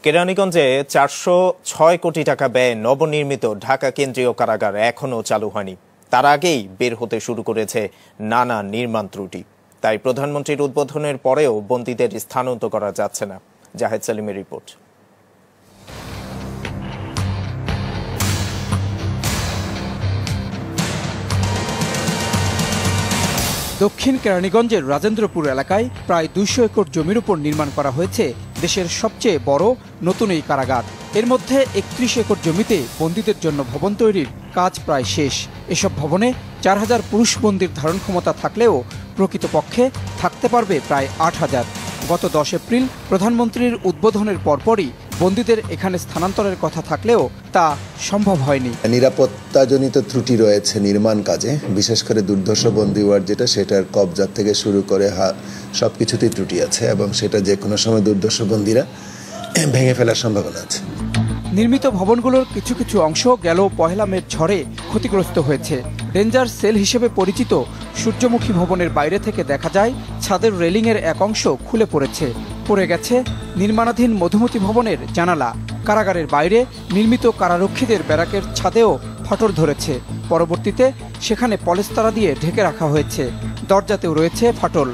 কেরানীগঞ্জে 406 কোটি টাকা ব্যয়ে নবনির্মিত ঢাকা কেন্দ্রীয় কারাগার এখনও চালু হয়নি। তার আগেই বের হতে শুরু করেছে নানা নির্মাণ ত্রুটি। তাই প্রধানমন্ত্রীর উদ্বোধনের পরেও বন্দীদের স্থানান্তর করা যাচ্ছে না। জাহেদ সালিমের রিপোর্ট। দক্ষিণ কেরানীগঞ্জের রাজেন্দ্রপুর এলাকায় প্রায় 200 একর জমির উপর নির্মাণ করা হয়েছে দেশের সবচেয়ে বড় নতুন এই কারাগার। এর মধ্যে 31 একর জমিতে বন্দীদের জন্য ভবন তৈরির কাজ প্রায় শেষ। এসব ভবনে 4000 পুরুষ বন্দীর ধারণ ক্ষমতা থাকলেও প্রকৃতপক্ষে থাকতে পারবে প্রায় 8000। গত 10 এপ্রিল প্রধানমন্ত্রীর উদ্বোধনের পরপরই বন্দীদের এখানে স্থানান্তরের কথা থাকলেও তা সম্ভব হয়নি। নিরাপত্তাজনিত ত্রুটি রয়েছে নির্মাণ কাজে, বিশেষ করে দুর্ধর্ষ বন্দী ওয়ার্ড যেটা, সেটার কবজা থেকে শুরু করে সবকিছুতেই ত্রুটি আছে এবং সেটা যে কোনো সময় দুর্ধর্ষ বন্দীরা ভেঙে ফেলার সম্ভাবনা আছে। নির্মিত ভবনগুলোর কিছু কিছু অংশ গেল 1 মের ঝড়ে ক্ষতিগ্রস্ত হয়েছে। ডেঞ্জার সেল হিসেবে পরিচিত সূর্যমুখী ভবনের বাইরে থেকে দেখা যায় ছাদের রেলিংয়ের এক অংশ খুলে পড়ে গেছে নির্মাণাধীন মধুমতি ভবনের জানালা। কারাগারের বাইরে নির্মিত কারারক্ষীদের ব্যারাকের ছাদেও ফাটল ধরেছে। পরবর্তীতে সেখানে পলেস্তারা দিয়ে ঢেকে রাখা হয়েছে। দরজাতেও রয়েছে ফাটল।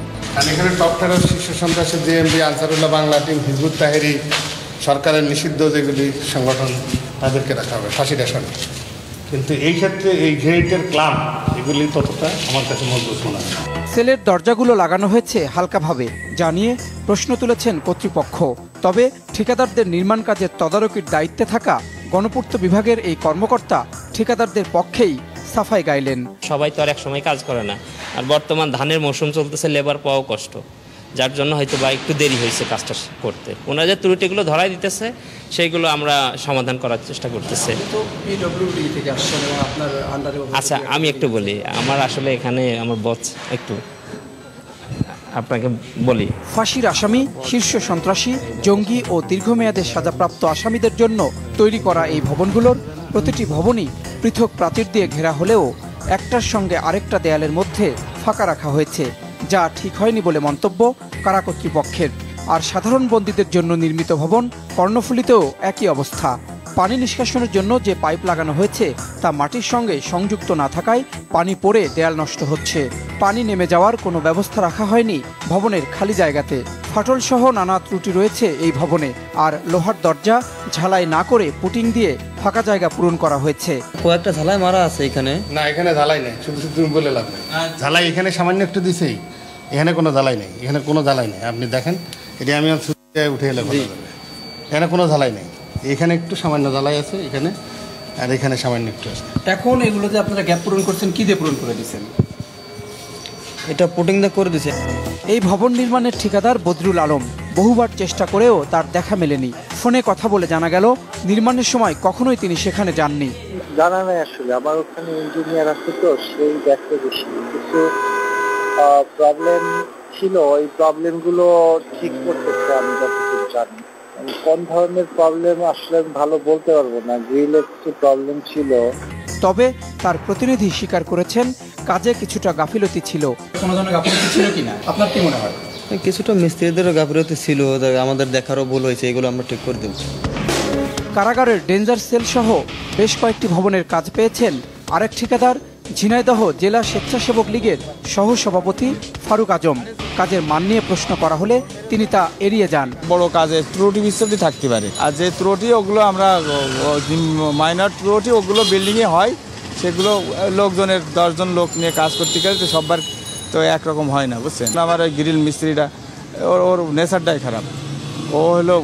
এখানে টপ টেরর শীর্ষ সন্ত্রাসী জেএমবি, আনসারুল্লাহ বাংলা টিম, হিজবুত তাহরির, সরকারের নিষিদ্ধ যেগুলি সংগঠন, তাদেরকে রাখা হবে ফাঁসির আসামি। কিন্তু এই ক্ষেত্রে এই গ্রেডের ক্লাব এগুলি ততটা আমার কাছে মজবুত মনে হয়। সেলের দরজাগুলো লাগানো হয়েছে হালকাভাবে, জানিয়ে প্রশ্ন তুলেছেন কর্তৃপক্ষ। তবে ঠিকাদারদের নির্মাণ কাজের তদারকির দায়িত্বে থাকা গণপূর্ত বিভাগের এই কর্মকর্তা ঠিকাদারদের পক্ষেই সাফাই গাইলেন। সবাই তো আর এক সময় কাজ করে না, আর বর্তমান ধানের মৌসুম চলতেছে, লেবার পাওয়াও কষ্ট, যার জন্য হয়তো বা একটু দেরি হয়েছে কাজটা করতে। ওনারা যে ত্রুটিগুলো ধরাই দিতেছে সেইগুলো আমরা সমাধান করার চেষ্টা করতেছি। আচ্ছা, আমি একটু বলি, আমার আসলে এখানে আমার বস একটু আপনাকে বলি, ফাঁসির আসামি, শীর্ষ সন্ত্রাসী, জঙ্গি ও দীর্ঘমেয়াদে সাজাপ্রাপ্ত আসামিদের জন্য তৈরি করা এই ভবনগুলোর প্রতিটি ভবনই পৃথক প্রাচীর দিয়ে ঘেরা হলেও একটার সঙ্গে আরেকটা দেয়ালের মধ্যে ফাঁকা রাখা হয়েছে, যা ঠিক হয়নি বলে মন্তব্য কারা কর্তৃপক্ষের। আর সাধারণ বন্দীদের জন্য নির্মিত ভবন কর্ণফুলীতেও একই অবস্থা। পানি নিষ্কাশনের জন্য যে পাইপ লাগানো হয়েছে তা মাটির সঙ্গে সংযুক্ত না থাকায় পানি পড়ে দেয়াল নষ্ট হচ্ছে। পানি নেমে যাওয়ার কোনো ব্যবস্থা রাখা হয়নি ভবনের খালি জায়গাতে। ফাটল সহ নানা ত্রুটি রয়েছে এই ভবনে। আর লোহার দরজা ঝালাই না করে পুটিং দিয়ে ফাঁকা জায়গা পূরণ করা হয়েছে। কয়েকটা ঝালাই মারা আছে এখানে। না, এখানে ঝালাই নেই, শুধু শুধু তুমি বলে লাভ নেই। ঝালাই এখানে সামান্য একটু দিছেই, এখানে কোনো ঝালাই নেই, এখানে কোনো ঝালাই নেই। আপনি দেখেন, এটি আমি উঠে এলে এখানে কোনো ঝালাই নেই। এখানে একটু সামান্য ঝালাই আছে এখানে, আর এখানে সামান্য একটু আছে। এখন এগুলো যে আপনারা গ্যাপ পূরণ করছেন, কি দিয়ে পূরণ করে দিচ্ছেন? এটা পুটিং দিয়ে করে দিছে। এই ভবন নির্মাণের ঠিকাদার বদরুল আলম বহুবার চেষ্টা করেও তার দেখা মেলেনি। ফোনে কথা বলে জানা গেল নির্মাণের সময় কখনোই তিনি সেখানে যাননি। জানা নাই আসলে, আমার ওখানে ইঞ্জিনিয়ার আছে তো, সেই দেখতে বেশি কিছু প্রবলেম ছিল, ওই প্রবলেমগুলো ঠিক করতেছে আমি যতটুকু জানি। কোন ধরনের প্রবলেম আসলে আমি ভালো বলতে পারবো না, গ্রিলের কিছু প্রবলেম ছিল। তবে তার প্রতিনিধি স্বীকার করেছেন কাজে কিছুটা গাফিলতি ছিল। কোনো ধরনের গাফিলতি ছিল কিনা আপনার কি মনে হয়? কিছুটা মিস্ত্রিদেরও গাফিলতি ছিল, আমাদের দেখারও ভুল হয়েছে, এগুলো আমরা ঠিক করে দেব। কারাগারের ডেঞ্জার সেল সহ বেশ কয়েকটি ভবনের কাজ পেয়েছেন আরেক ঠিকাদার, ঝিনাইদহ জেলা স্বেচ্ছাসেবক লীগের সহ সভাপতি ফারুক আজম। কাজের মান নিয়ে প্রশ্ন করা হলে তিনি তা এড়িয়ে যান। বড় কাজে ত্রুটি বিচ্ছুটি থাকতে পারে, আর যে ত্রুটি ওগুলো আমরা মাইনর ত্রুটি ওগুলো বিল্ডিংয়ে হয়, সেগুলো লোকজনের 10 জন লোক নিয়ে কাজ করতে গেলে তো সবার তো একরকম হয় না, বুঝছেন। আমার ওই গ্রিল মিস্ত্রিটা ওর নেচারটাই খারাপ, ও হলো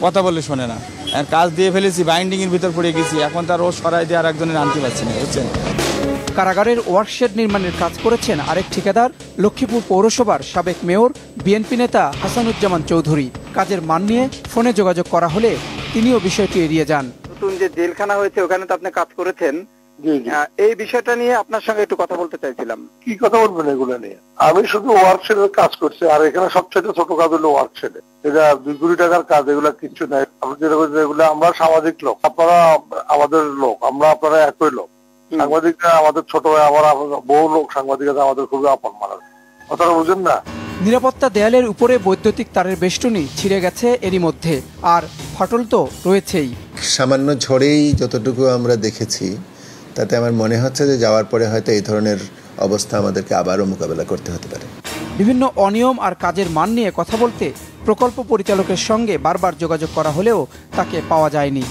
কথা বলে শোনে না। কাজ দিয়ে ফেলেছি, বাইন্ডিংয়ের ভিতর পড়ে গেছি, এখন তার ও সরাই দিয়ে আর একজনের আনতে পারছি না, বুঝছেন। কারাগারের ওয়ার্কশেড নির্মাণের কাজ করেছেন আরেক ঠিকাদার, লক্ষ্মীপুর পৌরসভার সাবেক মেয়র, বিএনপি নেতা হাসানুজ্জামান চৌধুরী। কাজের মান নিয়ে ফোনে যোগাযোগ করা হলে তিনিও বিষয়টি এড়িয়ে যান। নতুন যে জেলখানা হয়েছে ওখানে তো আপনি কাজ করেছেন, এই বিষয়টা নিয়ে আপনার সঙ্গে একটু কথা বলতে চাইছিলাম। কি কথা বলবেন এগুলো নিয়ে? আমি শুধু ওয়ার্কশেডের কাজ করছি, আর এখানে সবচেয়ে ছোট কাজ হলো ওয়ার্কশেডে। এটা 2 কোটি টাকার কাজ, এগুলা কিচ্ছু নাই। এগুলো আমরা সামাজিক লোক, আপনারা আমাদের লোক, আমরা আপনারা একই লোক। সাংবাদিকরা আমাদের ছোট ভাই, আমার বহু লোক সাংবাদিকতা আমাদের খুবই আপন মানার, কথাটা বুঝেন না? নিরাপত্তা দেয়ালের উপরে বৈদ্যুতিক তারের বেষ্টনী ছিঁড়ে গেছে এরই মধ্যে, আর ফাটল তো রয়েছেই। সামান্য ঝড়েই যতটুকু আমরা দেখেছি তাতে আমার মনে হচ্ছে যে যাওয়ার পরে হয়তো এই ধরনের অবস্থা আমাদেরকে আবারও মোকাবেলা করতে হতে পারে। বিভিন্ন অনিয়ম আর কাজের মান নিয়ে কথা বলতে প্রকল্প পরিচালকের সঙ্গে বারবার যোগাযোগ করা হলেও তাকে পাওয়া যায়নি।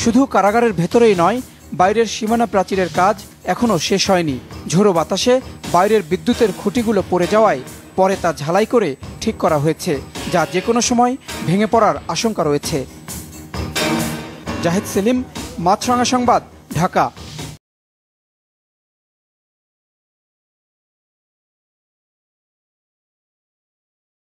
শুধু কারাগারের ভেতরেই নয়, বাইরের সীমানা প্রাচীরের কাজ এখনও শেষ হয়নি। ঝোড়ো বাতাসে বাইরের বিদ্যুতের খুঁটিগুলো পড়ে যাওয়ায় পরে তা ঝালাই করে ঠিক করা হয়েছে, যা যে কোনো সময় ভেঙে পড়ার আশঙ্কা রয়েছে। জাহিদ সেলিম, মাছরাঙা সংবাদ, ঢাকা।